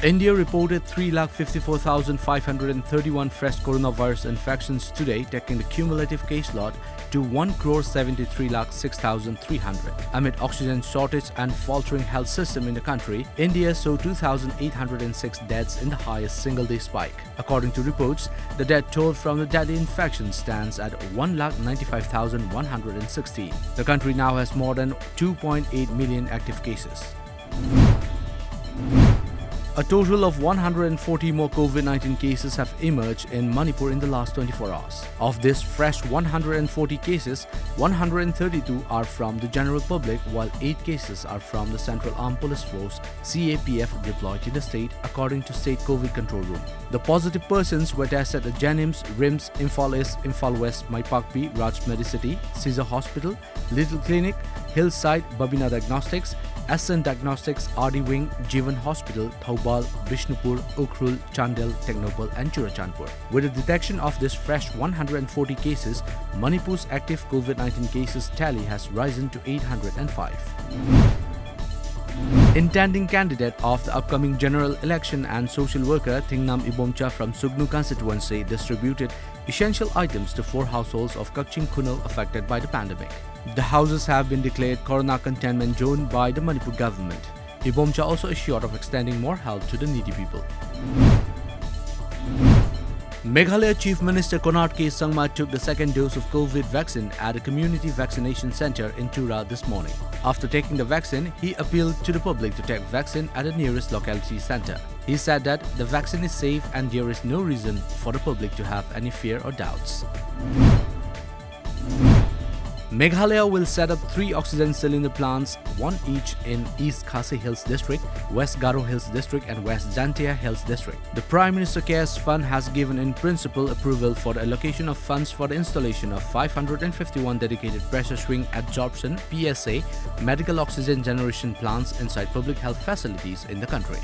India reported 3,54,531 fresh coronavirus infections today, taking the cumulative case lot to 1,73,06,300. Amid oxygen shortage and faltering health system in the country, India saw 2,806 deaths in the highest single-day spike. According to reports, the death toll from the deadly infection stands at 1,95,160. The country now has more than 2.8 million active cases. A total of 140 more COVID-19 cases have emerged in Manipur in the last 24 hours. Of this fresh 140 cases, 132 are from the general public, while 8 cases are from the Central Armed Police Force (CAPF) deployed in the state, according to State COVID Control Room. The positive persons were tested at Janims, RIMS, Imphal East, Imphal West, Maipakpi, Raj Medicity, Caesar Hospital, Little Clinic, Hillside, Babina Diagnostics, SN Diagnostics, RD Wing, Jivan Hospital, Thaubal, Bishnupur, Ukhrul, Chandel, Technopal and Churachandpur. With the detection of this fresh 140 cases, Manipur's active COVID-19 cases tally has risen to 805. Intending candidate of the upcoming general election and social worker Thingnam Ibomcha from Sugnu constituency distributed essential items to 4 households of Kakching Kunal affected by the pandemic. The houses have been declared Corona Containment Zone by the Manipur government. Ibomcha also assured of extending more help to the needy people. Meghalaya Chief Minister Konark K. Sangma took the second dose of COVID vaccine at a community vaccination center in Tura this morning. After taking the vaccine, he appealed to the public to take vaccine at the nearest locality center. He said that the vaccine is safe and there is no reason for the public to have any fear or doubts. Meghalaya will set up 3 oxygen cylinder plants, 1 each in East Khasi Hills District, West Garo Hills District and West Jantia Hills District. The Prime Minister Cares Fund has given in principle approval for the allocation of funds for the installation of 551 dedicated pressure swing adsorption (PSA) medical oxygen generation plants inside public health facilities in the country.